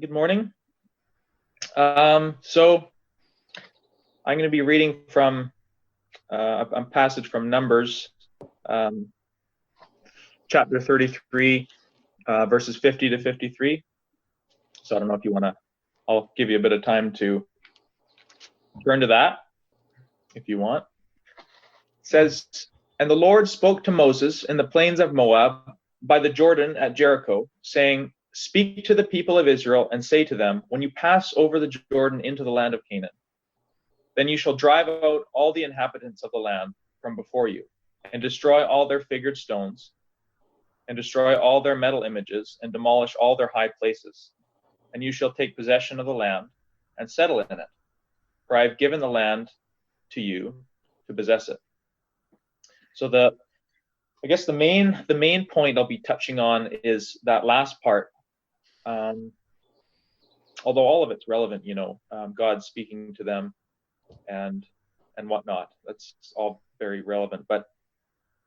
Good morning. So I'm going to be reading from a passage from Numbers, um, chapter 33, verses 50 to 53. So I don't know if you want to, I'll give you a bit of time to turn to that if you want. It says, "And the Lord spoke to Moses in the plains of Moab by the Jordan at Jericho, saying, Speak to the people of Israel and say to them, when you pass over the Jordan into the land of Canaan, then you shall drive out all the inhabitants of the land from before you, and destroy all their figured stones, and destroy all their metal images, and demolish all their high places. And you shall take possession of the land, and settle in it. For I have given the land to you to possess it." So I guess the main point I'll be touching on is that last part. Although all of it's relevant, God speaking to them and whatnot. That's all very relevant. But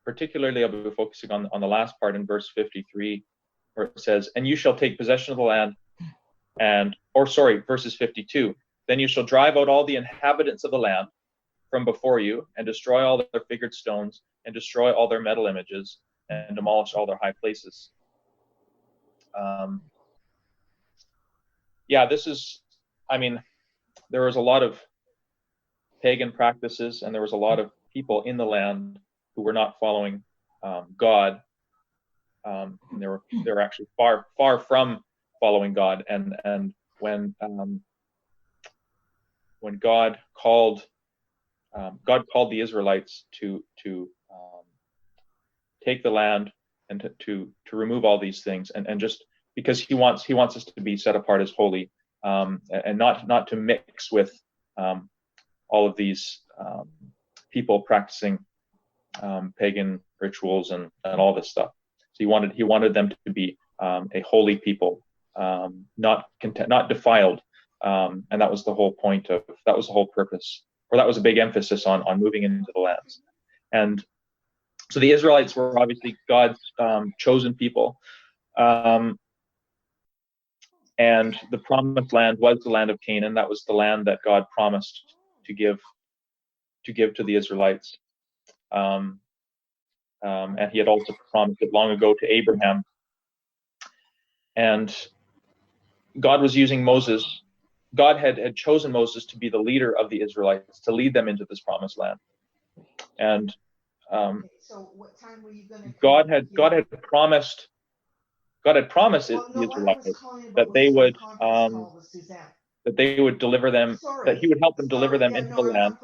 particularly, I'll be focusing on the last part in verse 53, where it says, "And you shall take possession of the land," verses 52. "Then you shall drive out all the inhabitants of the land from before you, and destroy all their figured stones, and destroy all their metal images, and demolish all their high places." There was a lot of pagan practices, and there was a lot of people in the land who were not following God. And they were actually far from following God. And when God called the Israelites to take the land and to remove all these things, and just because he wants us to be set apart as holy, and not to mix with all of these people practicing pagan rituals and all this stuff. So he wanted them to be a holy people, not defiled, and that was the whole purpose, or that was a big emphasis on moving into the lands. And so the Israelites were obviously God's chosen people, and the promised land was the land of Canaan. That was the land that God promised to give to the Israelites. And he had also promised it long ago to Abraham. And God was using Moses. God had chosen Moses to be the leader of the Israelites, to lead them into this promised land. And so what time were you going to God had promised the Israelites that they would deliver them, that he would help them deliver them into the land.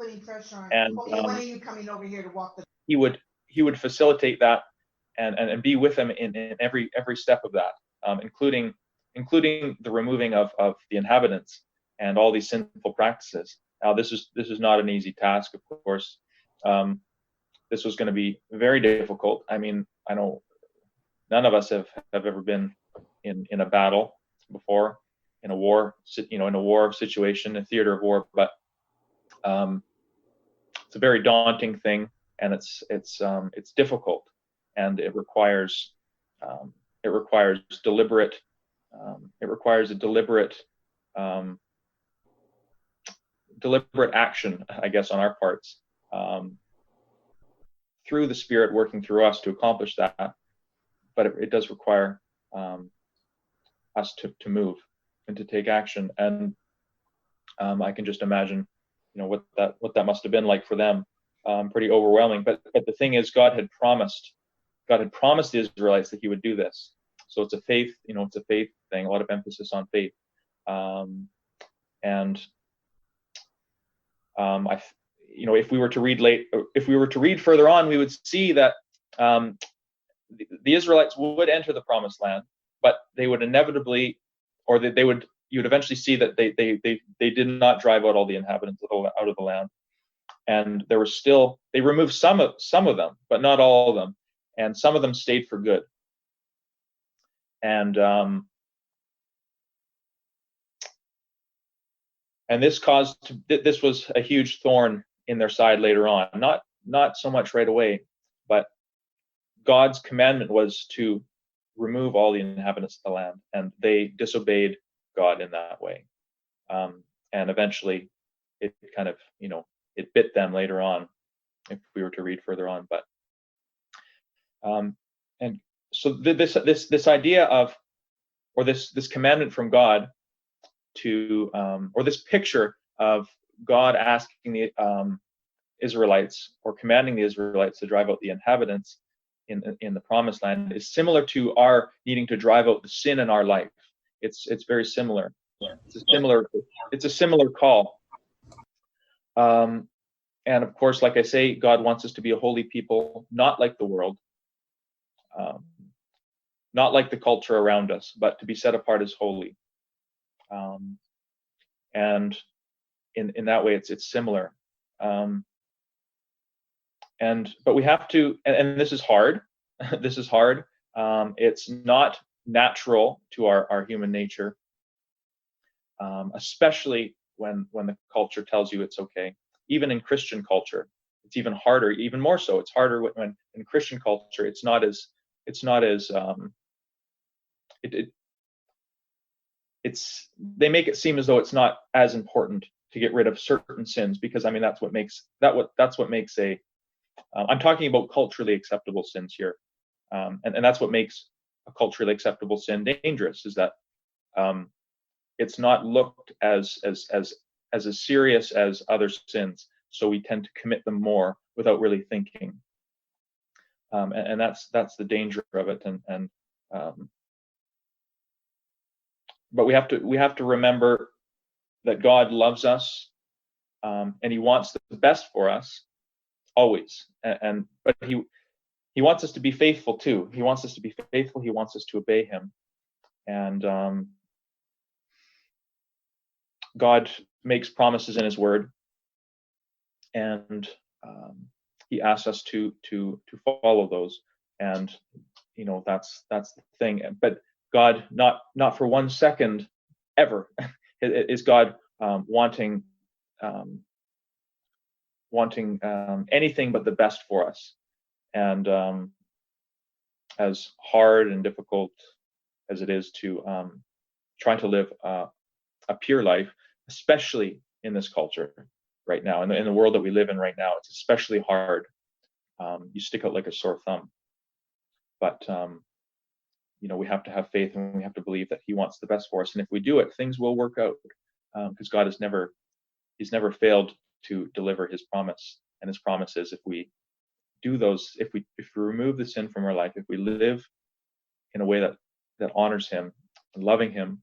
And when are you coming over here to walk the... He would facilitate that and be with them in every step of that, including the removing of the inhabitants and all these sinful practices. Now, this is not an easy task, of course. This was going to be very difficult. I mean, I know none of us have ever been in a battle before, in a war situation, a theater of war, but it's a very daunting thing, and it's difficult, and it requires deliberate action, I guess, on our parts, through the Spirit working through us to accomplish that. But it does require us to move and to take action. And I can just imagine, what that must have been like for them. Pretty overwhelming. But the thing is, God had promised the Israelites that he would do this. So it's a faith thing, a lot of emphasis on faith. If we were to read further on, we would see that the Israelites would enter the promised land, but they would inevitably, or you would eventually see that they did not drive out all the inhabitants out of the land, and they removed some of them, but not all of them, and some of them stayed for good. And this was a huge thorn in their side later on. Not so much right away, but God's commandment was to remove all the inhabitants of the land, and they disobeyed God in that way. And eventually it kind of, it bit them later on, if we were to read further on. But and so this idea of, or this commandment from God to, or this picture of God asking the Israelites, or commanding the Israelites to drive out the inhabitants in the promised land, is similar to our needing to drive out the sin in our life. It's very similar. It's a similar call. And of course, like I say, God wants us to be a holy people, not like the world, not like the culture around us, but to be set apart as holy. And in that way, it's similar. But we have to, and this is hard. This is hard. It's not natural to our human nature, especially when the culture tells you it's okay. Even in Christian culture, it's even harder. Even more so, it's harder when in Christian culture it's not as they make it seem as though it's not as important to get rid of certain sins, because I mean that's what makes a I'm talking about culturally acceptable sins here, and that's what makes a culturally acceptable sin dangerous, is that it's not looked as serious as other sins, so we tend to commit them more without really thinking, and that's the danger of it. But we have to remember that God loves us, and He wants the best for us always, but He wants us to be faithful too. He wants us to be faithful. He wants us to obey Him, and God makes promises in His Word, and He asks us to follow those. And that's the thing. But God, not for 1 second ever is God wanting anything but the best for us. And as hard and difficult as it is to try to live a pure life, especially in this culture right now, in the world that we live in right now, it's especially hard. You stick out like a sore thumb. But we have to have faith, and we have to believe that He wants the best for us. And if we do it, things will work out, because God He's never failed to deliver His promise. And His promise is, if we do those, if we remove the sin from our life, if we live in a way that honors Him, and loving Him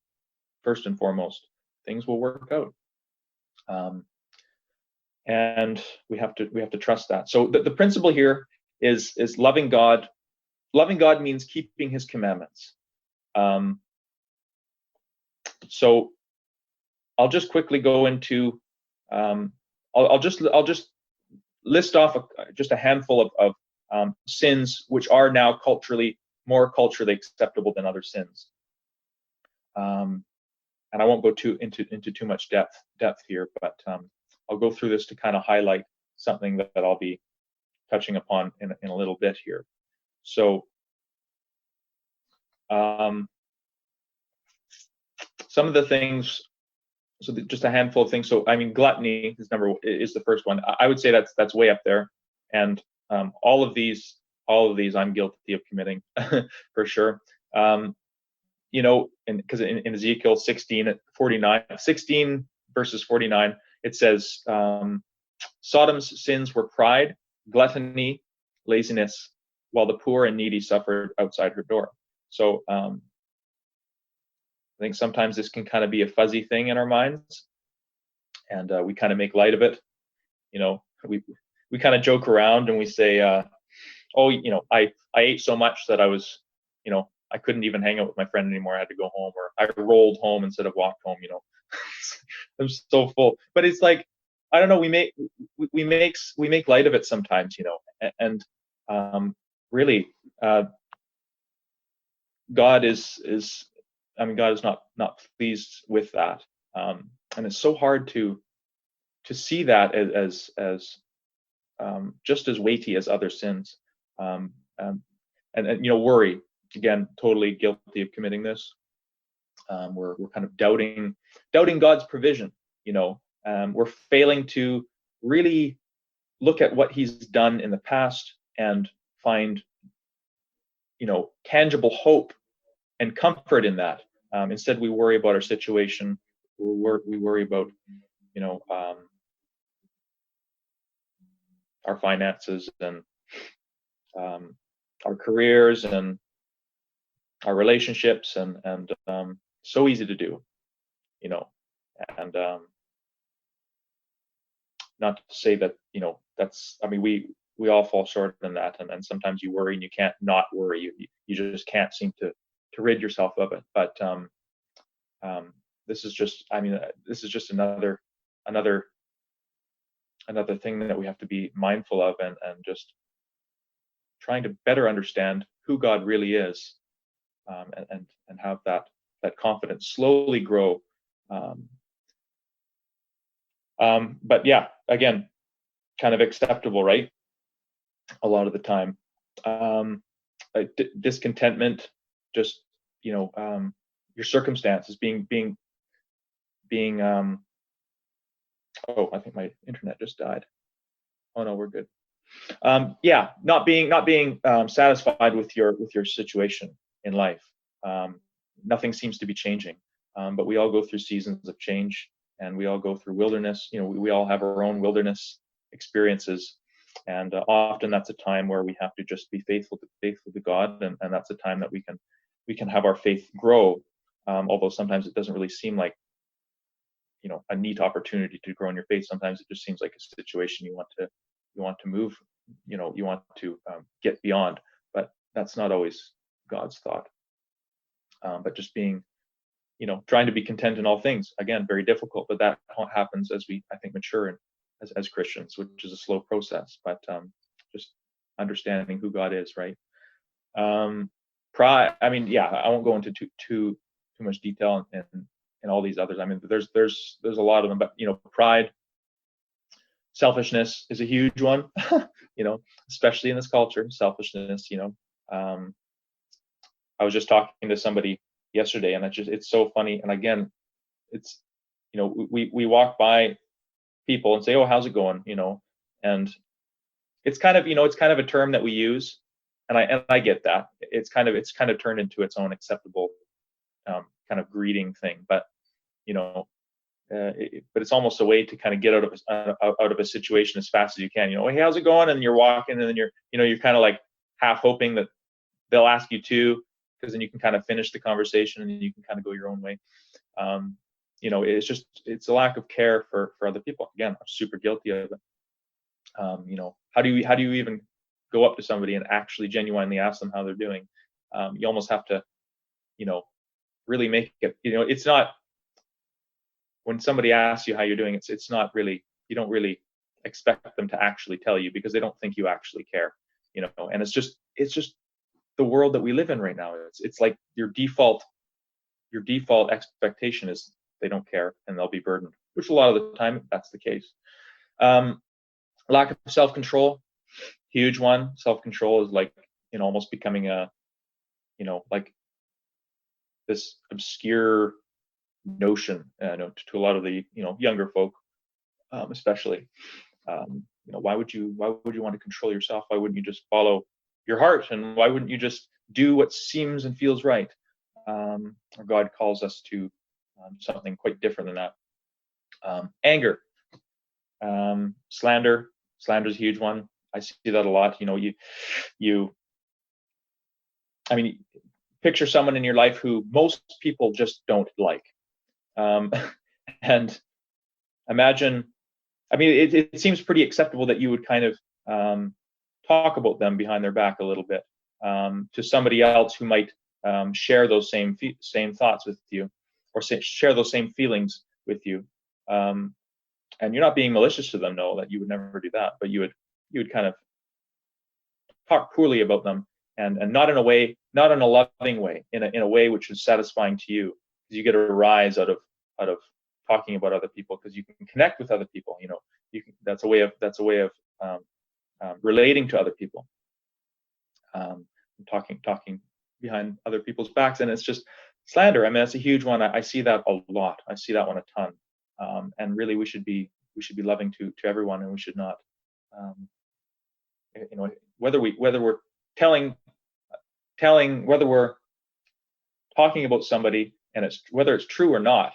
first and foremost, things will work out. And we have to trust that. So the principle here is loving God. Loving God means keeping His commandments. So I'll just quickly go into. I'll just list off just a handful of sins which are now more culturally acceptable than other sins. And I won't go into too much depth here, but I'll go through this to kind of highlight something that I'll be touching upon in a little bit here. So some of the things, just a handful of things. So I mean, gluttony is the first one. I would say that's way up there, and all of these I'm guilty of committing for sure. Because in Ezekiel 16 verses 49, it says, Sodom's sins were pride, gluttony, laziness, while the poor and needy suffered outside her door. So I think sometimes this can kind of be a fuzzy thing in our minds, and we kind of make light of it. We kind of joke around and we say, I ate so much that I was, I couldn't even hang out with my friend anymore. I had to go home, or I rolled home instead of walked home. I'm so full. But it's like, I don't know. We make light of it sometimes, and really, God is not pleased with that, and it's so hard to see that as just as weighty as other sins, and worry. Again, totally guilty of committing this. We're kind of doubting God's provision. We're failing to really look at what He's done in the past and find, tangible hope and comfort in that. Instead, we worry about our situation. We worry about, our finances and our careers and our relationships, and so easy to do, and not to say that, that's, we all fall short in that, and sometimes you worry and you can't not worry. You just can't seem to rid yourself of it. But this is just another thing that we have to be mindful of, and just trying to better understand who God really is, and have that confidence slowly grow. But yeah, again, kind of acceptable, right? A lot of the time, discontentment, just, your circumstances being oh, I think my internet just died. Oh no, we're good. Yeah, not being satisfied with your situation in life. Nothing seems to be changing, but we all go through seasons of change, and we all go through wilderness. We all have our own wilderness experiences, and often that's a time where we have to just be faithful to God, and that's a time that we can have our faith grow. Although sometimes it doesn't really seem like, a neat opportunity to grow in your faith. Sometimes it just seems like a situation you want to move, you want to get beyond, but that's not always God's thought. But just being, trying to be content in all things, again, very difficult, but that happens as we, I think, mature as Christians, which is a slow process. But just understanding who God is, right? Pride. Yeah, I won't go into too much detail in all these others. There's a lot of them, but pride, selfishness is a huge one. Especially in this culture, selfishness. I was just talking to somebody yesterday, and it's so funny. And again, it's, we walk by people and say, "Oh, how's it going?" And it's kind of a term that we use, and I get that. It's kind of turned into its own acceptable kind of greeting thing, but but it's almost a way to kind of get out of a situation as fast as you can. Hey, how's it going? And you're walking, and then you're kind of like half hoping that they'll ask you too, because then you can kind of finish the conversation and then you can kind of go your own way. It's a lack of care for other people. Again, I'm super guilty of it. How do you even go up to somebody and actually genuinely ask them how they're doing? You almost have to, really make it. It's not, when somebody asks you how you're doing, it's not really, you don't really expect them to actually tell you, because they don't think you actually care. And it's just the world that we live in right now. It's like your default expectation is they don't care and they'll be burdened, which a lot of the time that's the case. Lack of self-control, huge one. Self-control is like, almost becoming a, like this obscure notion, to a lot of the, younger folk, especially. Why would you want to control yourself? Why wouldn't you just follow your heart? And why wouldn't you just do what seems and feels right? Or God calls us to something quite different than that. Anger, slander is a huge one. I see that a lot. Picture someone in your life who most people just don't like, and imagine. It seems pretty acceptable that you would kind of talk about them behind their back a little bit, to somebody else who might share those same thoughts with you, or share those same feelings with you. And you're not being malicious to them, no, that you would never do that, but you would kind of talk poorly about them, and not in a loving way, in a way which is satisfying to you, because you get a rise out of talking about other people, because you can connect with other people. That's a way of relating to other people, talking behind other people's backs. And it's Slander, I mean, that's a huge one. I see that a lot. I see that one a ton. And really, we should be loving to everyone, and we should not, whether we're telling, whether we're talking about somebody, and whether it's true or not,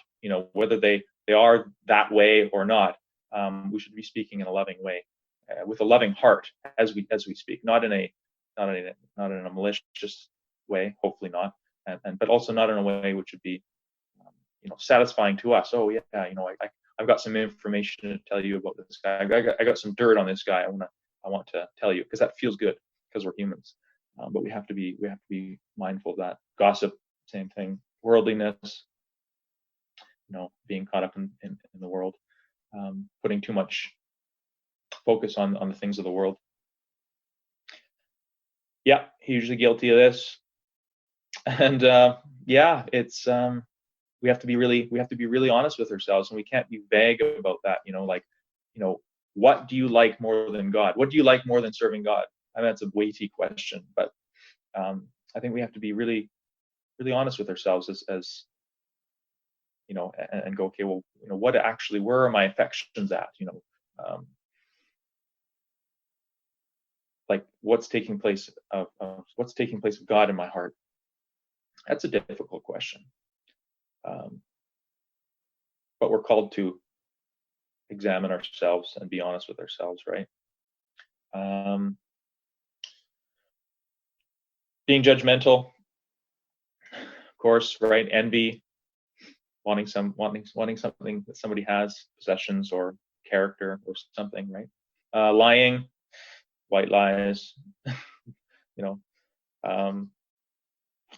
whether they are that way or not, we should be speaking in a loving way, with a loving heart as we speak, not in a malicious way, hopefully not, but also not in a way which would be satisfying to us. Oh yeah, I've got some information to tell you about this guy. I got some dirt on this guy. I want to tell you, because that feels good, because we're humans. But we have to be mindful of that. Gossip, same thing. Worldliness, being caught up in the world, putting too much focus on the things of the world. Yeah, hugely guilty of this. And it's we have to be really honest with ourselves, and we can't be vague about that. What do you like more than God? What do you like more than serving God? I mean, that's a weighty question, but I think we have to be really, really honest with ourselves as and go, okay, well, where are my affections at? Like what's taking place of God in my heart? That's a difficult question. But we're called to examine ourselves and be honest with ourselves, right? Being judgmental, of course, right? Envy, wanting something that somebody has, possessions or character or something, right? Lying, white lies,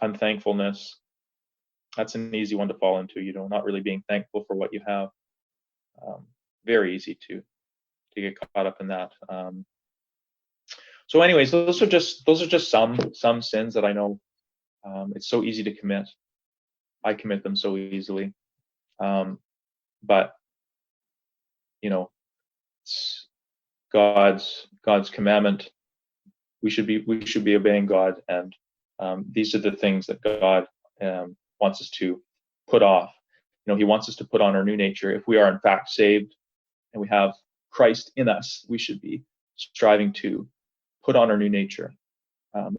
unthankfulness. That's an easy one to fall into, not really being thankful for what you have. Very easy to get caught up in that. So anyways, those are just some sins that I know it's so easy to commit. I commit them so easily. But it's God's commandment. We should be obeying God, and these are the things that God wants us to put off. He wants us to put on our new nature. If we are in fact saved and we have Christ in us, we should be striving to put on our new nature,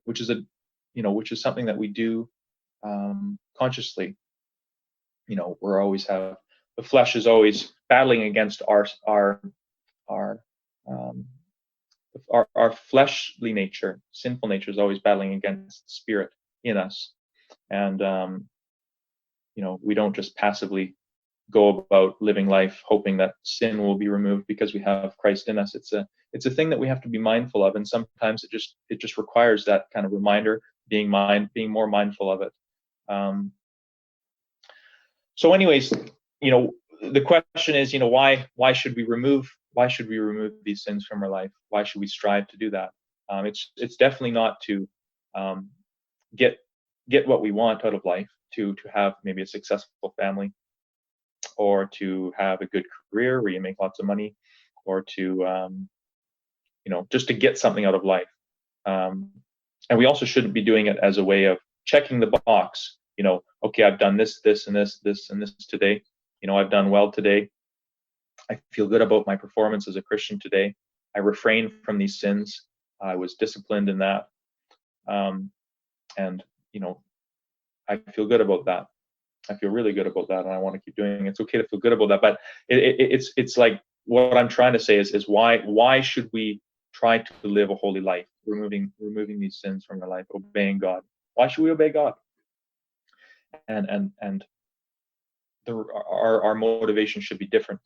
which is something that we do consciously. We're always the flesh is always battling against our fleshly nature. Sinful nature is always battling against the spirit in us, and we don't just passively go about living life hoping that sin will be removed because we have Christ in us. It's a thing that we have to be mindful of, and sometimes it just requires that kind of reminder, being more mindful of it. So anyways, the question is, why should we remove these sins from our life? Why should we strive to do that? It's definitely not to get what we want out of life, to have maybe a successful family, or to have a good career where you make lots of money, or to just to get something out of life. And we also shouldn't be doing it as a way of checking the box. Okay, I've done this, and this today. I've done well today. I feel good about my performance as a Christian today. I refrained from these sins. I was disciplined in that. And I feel good about that. I feel really good about that, and I want to keep doing it. It's okay to feel good about that, but it's like, what I'm trying to say is why should we try to live a holy life, removing these sins from our life, obeying God? Why should we obey God? And our motivation should be different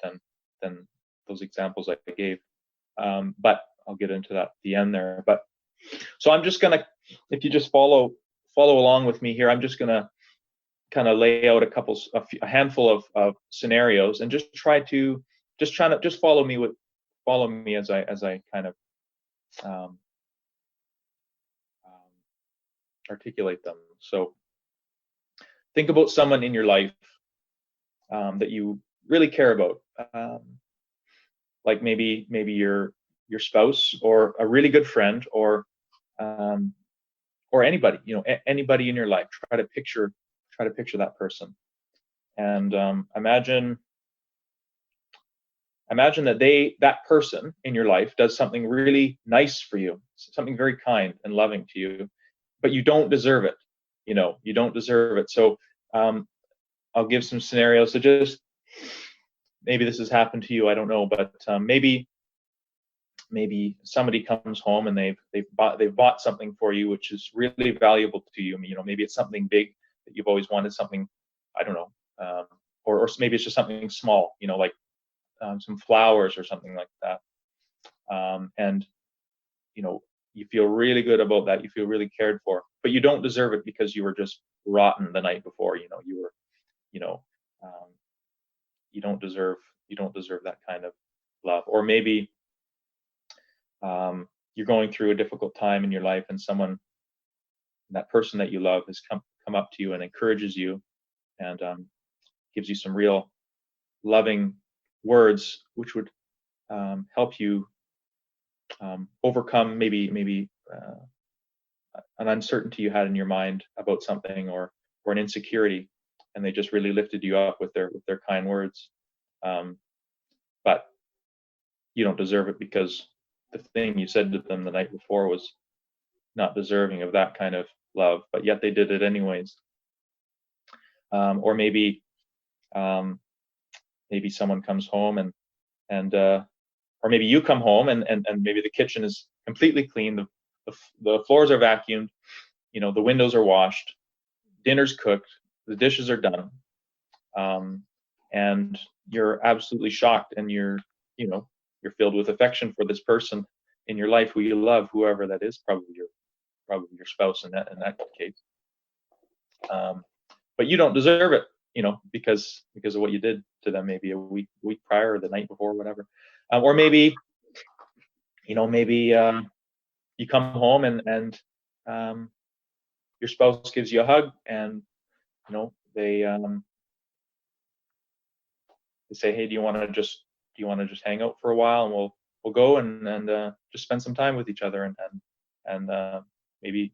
than those examples I gave. But I'll get into that at the end there. But so I'm just gonna, if you just follow along with me here, I'm just gonna kind of lay out a handful of scenarios, and just follow me as I kind of articulate them. So think about someone in your life that you really care about, like maybe your spouse, or a really good friend, or anybody, anybody in your life. Try try to picture that person, and imagine that that person in your life does something really nice for you, something very kind and loving to you, but you don't deserve it. You don't deserve it. So I'll give some scenarios. So just maybe this has happened to you, I don't know, but maybe somebody comes home and they've bought something for you which is really valuable to you. Maybe it's something big that you've always wanted, something, I don't know, or maybe it's just something small, like some flowers or something like that. And you feel really good about that. You feel really cared for, but you don't deserve it because you were just rotten the night before. You were, um, you don't deserve that kind of love. Or maybe you're going through a difficult time in your life, and that person that you love has come up to you and encourages you, and gives you some real loving words which would help you overcome maybe an uncertainty you had in your mind about something, or an insecurity, and they just really lifted you up with their kind words. But you don't deserve it because the thing you said to them the night before was not deserving of that kind of love, but yet they did it anyways. Or maybe someone comes home and or maybe you come home and maybe the kitchen is completely clean, the floors are vacuumed, the windows are washed, dinner's cooked, the dishes are done, and you're absolutely shocked, and you're filled with affection for this person in your life who you love, whoever that is, probably your spouse in that case. But you don't deserve it, because of what you did to them maybe a week prior or the night before, or whatever. Or maybe you come home and your spouse gives you a hug, and they say, hey, do you want to just hang out for a while, and we'll go and just spend some time with each other, and maybe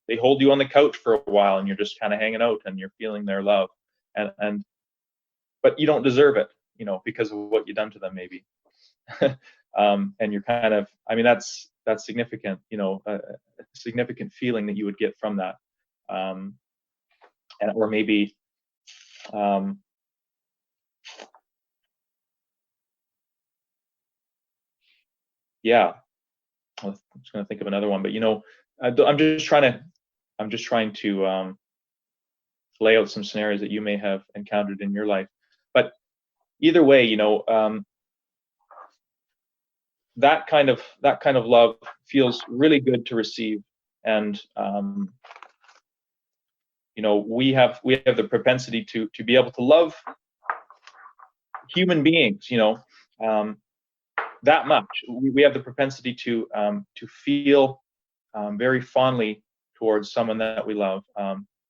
they hold you on the couch for a while, and you're just kind of hanging out and you're feeling their love, but you don't deserve it, because of what you've done to them maybe. And you're kind of, that's significant, a significant feeling that you would get from that. Or maybe yeah, I'm just going to think of another one, but I'm just trying to lay out some scenarios that you may have encountered in your life. But either way, that kind of love feels really good to receive, and we have the propensity to be able to love human beings, that much. We have the propensity to feel very fondly towards someone that we love,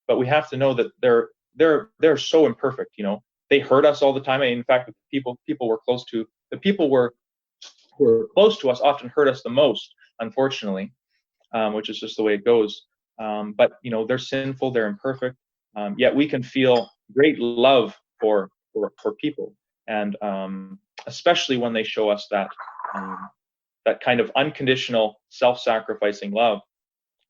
but we have to know that they're so imperfect. They hurt us all the time. In fact, the people we're close to, the people who are close to us often hurt us the most, unfortunately, which is just the way it goes. But they're sinful, they're imperfect, yet we can feel great love for people, and especially when they show us that kind of unconditional, self-sacrificing love.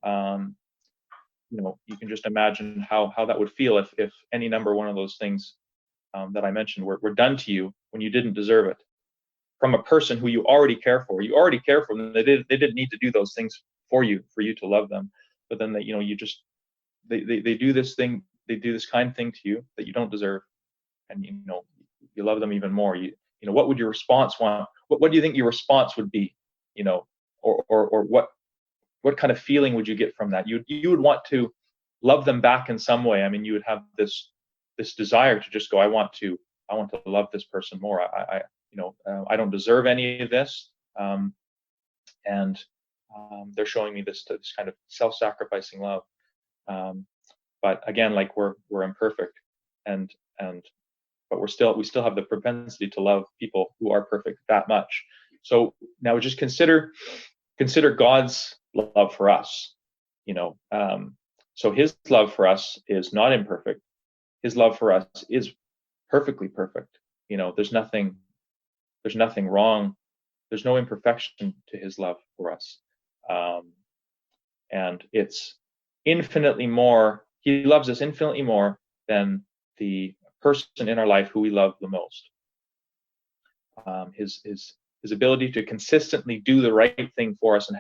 You can just imagine how that would feel if any number one of those things that I mentioned were done to you when you didn't deserve it, from a person who you already care for. You already care for them. They didn't need to do those things for you to love them. But then they do this thing, they do this kind thing to you that you don't deserve, and you love them even more. What would your response want? What do you think your response would be? Or what kind of feeling would you get from that? You would want to love them back in some way. You would have this desire to just go, I want to love this person more. I don't deserve any of this, and they're showing me this kind of self-sacrificing love. But again, like we're imperfect, but we still have the propensity to love people who are perfect that much. So now just consider God's love for us. So his love for us is not imperfect. His love for us is perfectly perfect. There's nothing wrong. There's no imperfection to his love for us. And it's infinitely more. He loves us infinitely more than the person in our life who we love the most. His ability to consistently do the right thing for us and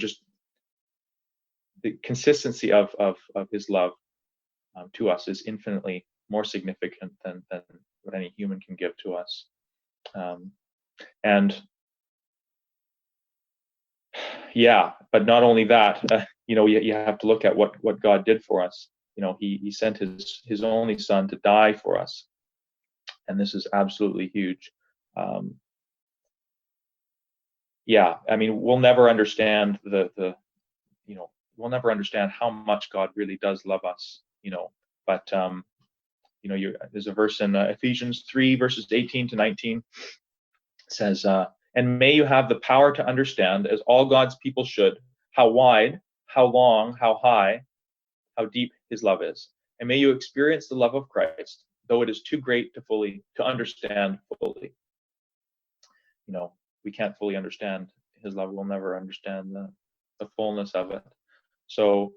just the consistency of his love to us is infinitely more significant than what any human can give to us. And yeah, but not only that, you have to look at what God did for us. He sent his only son to die for us, and this is absolutely huge. Yeah, I mean, we'll never understand we'll never understand how much God really does love us. But there's a verse in Ephesians 3 verses 18 to 19 says, and may you have the power to understand, as all God's people should, how wide, how long, how high, how deep his love is. And may you experience the love of Christ, though it is too great to understand fully. We can't fully understand his love. We'll never understand the fullness of it. So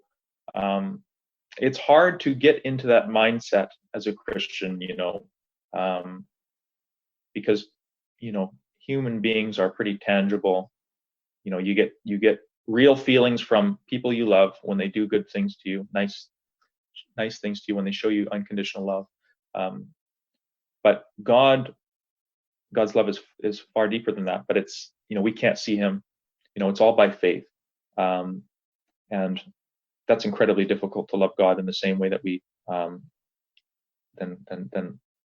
it's hard to get into that mindset as a Christian, because human beings are pretty tangible. You get real feelings from people you love when they do good things to you, nice things to you, when they show you unconditional love. But God's love is far deeper than that. But it's we can't see him. It's all by faith, and that's incredibly difficult to love God in the same way that we then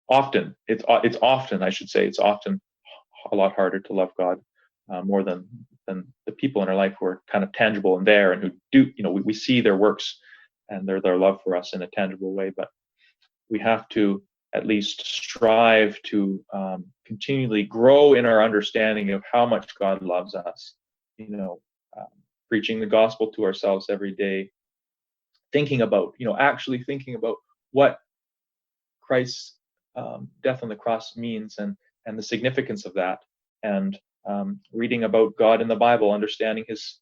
often it's often, I should say, it's often a lot harder to love God more than the people in our life who are kind of tangible and there, and who do, we see their works and their love for us in a tangible way. But we have to at least strive to continually grow in our understanding of how much God loves us. Preaching the gospel to ourselves every day, actually thinking about what Christ's death on the cross means, and the significance of that, and reading about God in the Bible, understanding his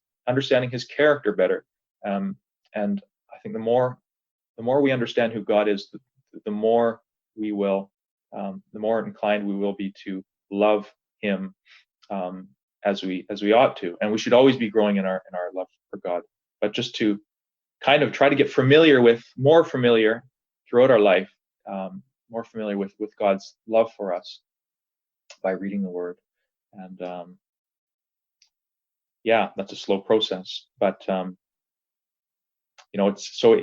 character better. And I think the more we understand who God is, the more we will, the more inclined we will be to love him as we ought to. And we should always be growing in our love for God, but just to kind of try to get more familiar throughout our life, more familiar with God's love for us by reading the Word. And that's a slow process. But it's so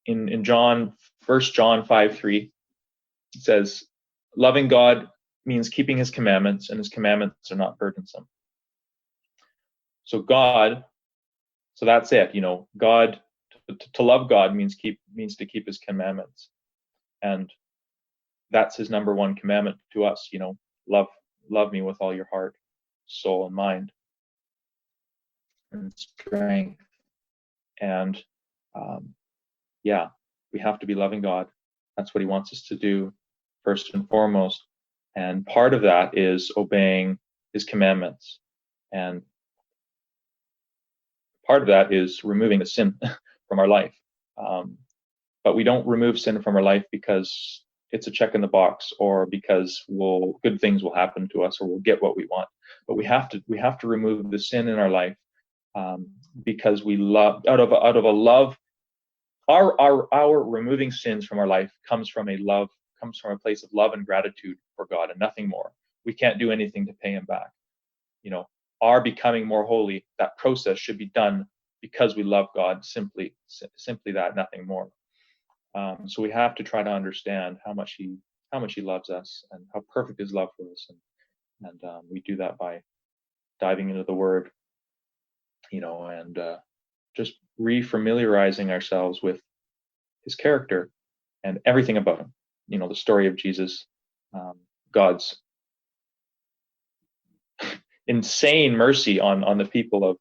in John, 1 John 5:3, it says, loving God means keeping his commandments, and his commandments are not burdensome. So that's it. God, to love God means to keep his commandments, and that's his number one commandment to us. Love me with all your heart, soul, and mind, and strength. And we have to be loving God. That's what he wants us to do first and foremost. And part of that is obeying his commandments, and part of that is removing the sin from our life. But we don't remove sin from our life because it's a check in the box, or because good things will happen to us, or we'll get what we want. But we have to remove the sin in our life, because we love, out of a love. Our removing sins from our life comes from a place of love and gratitude for God, and nothing more. We can't do anything to pay him back. Our becoming more holy, that process should be done because we love God, simply that, nothing more. So we have to try to understand how much he loves us, and how perfect his love for us, and we do that by diving into the Word, and just refamiliarizing ourselves with his character and everything about him. The story of Jesus, God's insane mercy on the people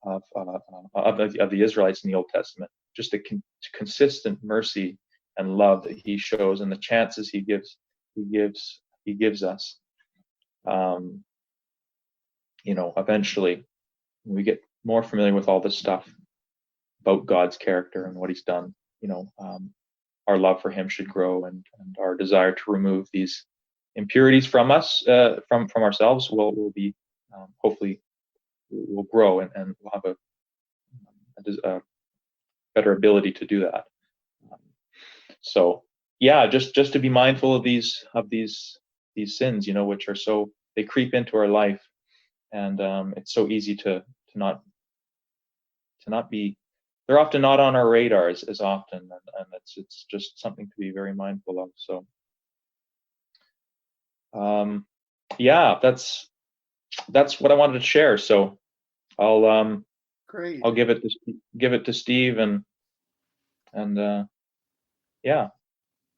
of the Israelites in the Old Testament. Just a consistent mercy and love that he shows, and the chances he gives us. Eventually, when we get more familiar with all this stuff about God's character and what he's done, our love for him should grow, and our desire to remove these impurities from us, from ourselves, will be hopefully will grow, and we'll have a better ability to do that. So yeah, just to be mindful of these sins, which are they creep into our life, and it's so easy to not be. They're often not on our radars as often, and it's just something to be very mindful of. So yeah, that's what I wanted to share. So I'll Great. I'll give it to Steve, and yeah.